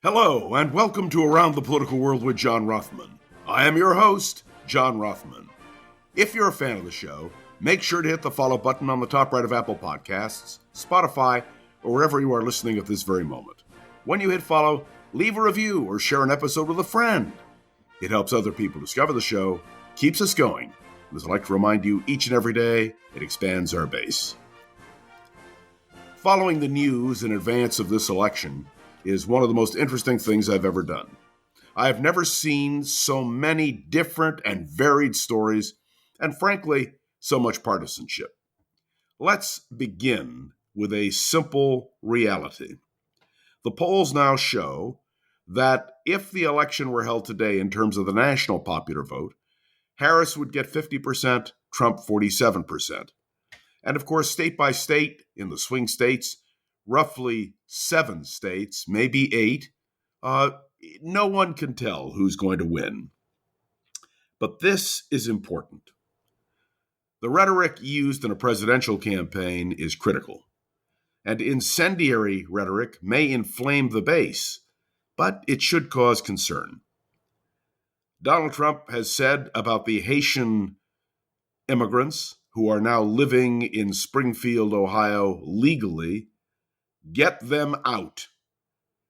Hello, and welcome to Around the Political World with John Rothman. I am your host, John Rothman. If you're a fan of the show, make sure to hit the follow button on the top right of Apple Podcasts, Spotify, or wherever you are listening at this very moment. When you hit follow, leave a review or share an episode with a friend. It helps other people discover the show, keeps us going, and as I like to remind you each and every day, it expands our base. Following the news in advance of this election is one of the most interesting things I've ever done. I have never seen so many different and varied stories, and frankly, so much partisanship. Let's begin with a simple reality. The polls now show that if the election were held today in terms of the national popular vote, Harris would get 50%, Trump 47%. And of course, state by state, in the swing states, roughly 7 states, maybe 8, no one can tell who's going to win. But this is important. The rhetoric used in a presidential campaign is critical, and incendiary rhetoric may inflame the base, but it should cause concern. Donald Trump has said about the Haitian immigrants who are now living in Springfield, Ohio, legally, get them out.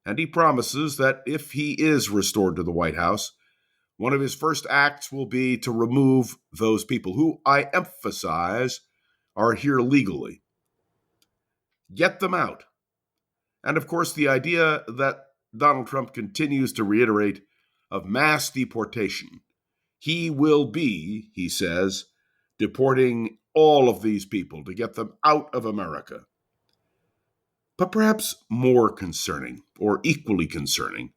And he promises that if he is restored to the White House, one of his first acts will be to remove those people who, I emphasize, are here legally. Get them out. And of course, the idea that Donald Trump continues to reiterate of mass deportation. He will be, he says, deporting all of these people to get them out of America. But perhaps more concerning, or equally concerning,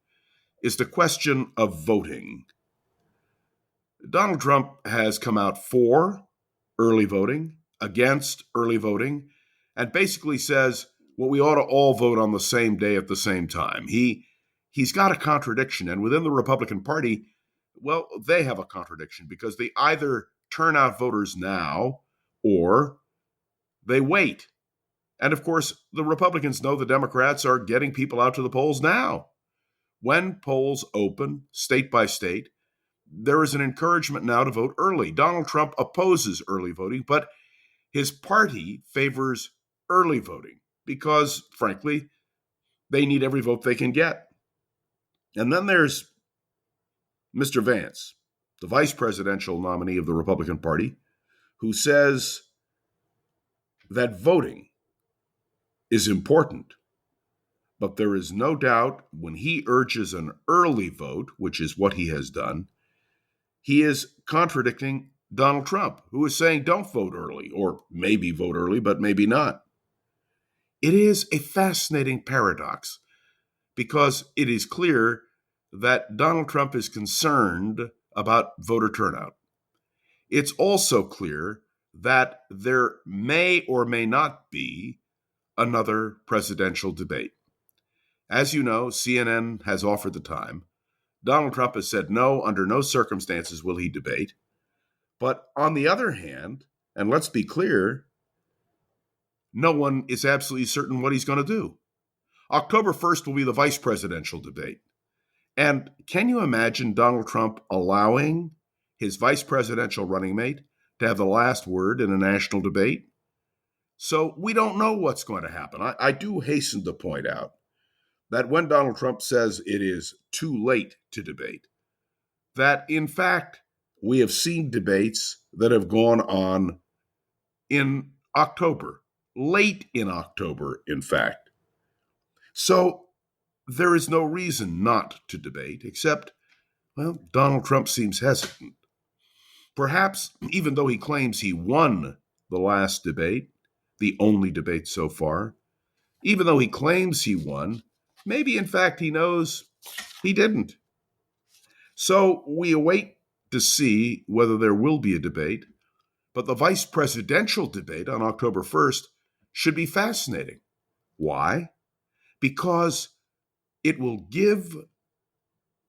is the question of voting. Donald Trump has come out for early voting, against early voting, and basically says, well, we ought to all vote on the same day at the same time. He's got a contradiction, and within the Republican Party, well, they have a contradiction because they either turn out voters now or they wait. And of course, the Republicans know the Democrats are getting people out to the polls now. When polls open, state by state, there is an encouragement now to vote early. Donald Trump opposes early voting, but his party favors early voting because, frankly, they need every vote they can get. And then there's Mr. Vance, the vice presidential nominee of the Republican Party, who says that voting is important. But there is no doubt when he urges an early vote, which is what he has done, he is contradicting Donald Trump, who is saying don't vote early, or maybe vote early, but maybe not. It is a fascinating paradox because it is clear that Donald Trump is concerned about voter turnout. It's also clear that there may or may not be another presidential debate. As you know, CNN has offered the time. Donald Trump has said no, under no circumstances will he debate. But on the other hand, and let's be clear, no one is absolutely certain what he's going to do. October 1st will be the vice presidential debate. And can you imagine Donald Trump allowing his vice presidential running mate to have the last word in a national debate? So we don't know what's going to happen. I do hasten to point out that when Donald Trump says it is too late to debate, that in fact we have seen debates that have gone on in October, late in October, in fact. So there is no reason not to debate, except, well, Donald Trump seems hesitant. Perhaps, even though he claims he won the last debate, the only debate so far, even though he claims he won, maybe in fact he knows he didn't. So we await to see whether there will be a debate, but the vice presidential debate on October 1st should be fascinating. Why? Because it will give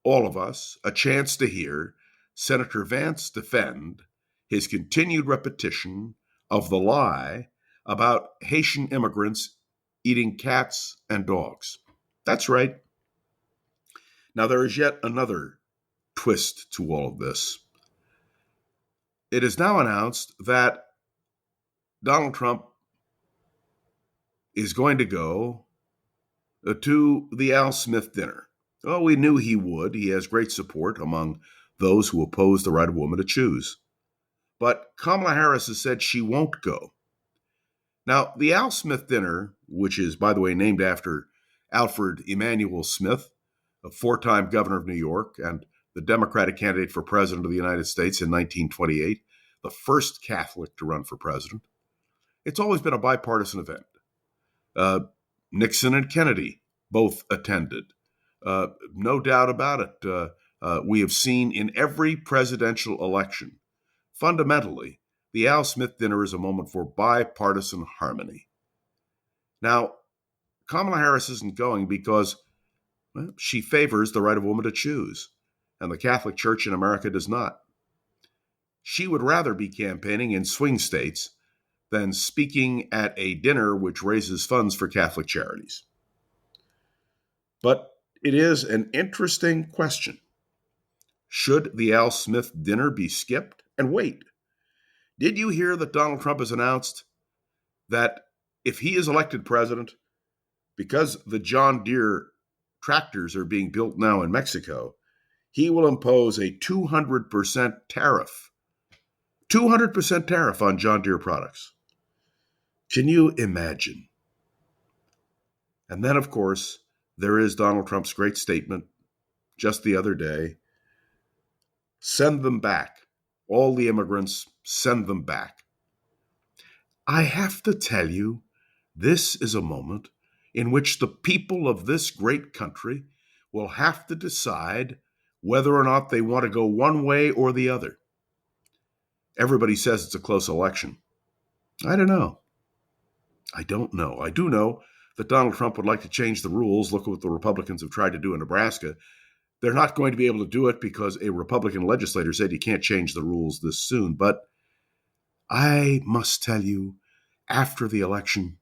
all of us a chance to hear Senator Vance defend his continued repetition of the lie about Haitian immigrants eating cats and dogs. That's right. Now, there is yet another twist to all of this. It is now announced that Donald Trump is going to go to the Al Smith dinner. Oh, we knew he would. He has great support among those who oppose the right of women to choose. But Kamala Harris has said she won't go. Now, the Al Smith dinner, which is, by the way, named after Alfred Emanuel Smith, a four-time governor of New York and the Democratic candidate for president of the United States in 1928, the first Catholic to run for president. It's always been a bipartisan event. Nixon and Kennedy both attended. No doubt about it. We have seen in every presidential election, fundamentally, the Al Smith dinner is a moment for bipartisan harmony. Now, Kamala Harris isn't going because she favors the right of woman to choose, and the Catholic Church in America does not. She would rather be campaigning in swing states than speaking at a dinner which raises funds for Catholic charities. But it is an interesting question. Should the Al Smith dinner be skipped? And wait, did you hear that Donald Trump has announced that if he is elected president, because the John Deere tractors are being built now in Mexico, he will impose a 200% tariff. 200% tariff on John Deere products. Can you imagine? And then, of course, there is Donald Trump's great statement just the other day. Send them back. All the immigrants, send them back. I have to tell you, this is a moment in which the people of this great country will have to decide whether or not they want to go one way or the other. Everybody says it's a close election. I don't know. I don't know. I do know that Donald Trump would like to change the rules. Look at what the Republicans have tried to do in Nebraska. They're not going to be able to do it because a Republican legislator said you can't change the rules this soon. But I must tell you, after the election,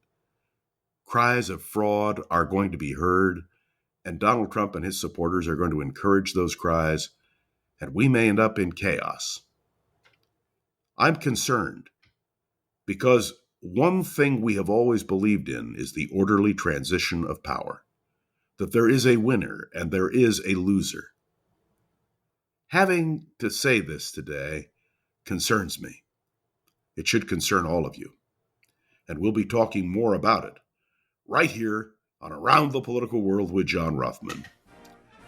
cries of fraud are going to be heard, and Donald Trump and his supporters are going to encourage those cries, and we may end up in chaos. I'm concerned because one thing we have always believed in is the orderly transition of power, that there is a winner and there is a loser. Having to say this today concerns me. It should concern all of you. And we'll be talking more about it right here on Around the Political World with John Ruffman.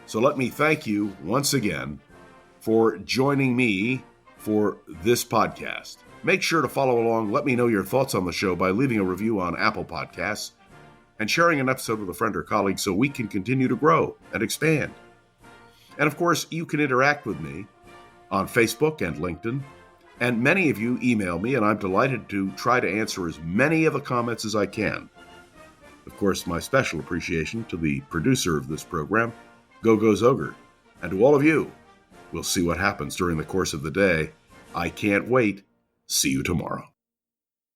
So let me thank you once again for joining me for this podcast. Make sure to follow along. Let me know your thoughts on the show by leaving a review on Apple Podcasts and sharing an episode with a friend or colleague so we can continue to grow and expand. And of course, you can interact with me on Facebook and LinkedIn. And many of you email me, and I'm delighted to try to answer as many of the comments as I can. Of course, my special appreciation to the producer of this program, Go-Go Zoger, and to all of you. We'll see what happens during the course of the day. I can't wait. See you tomorrow.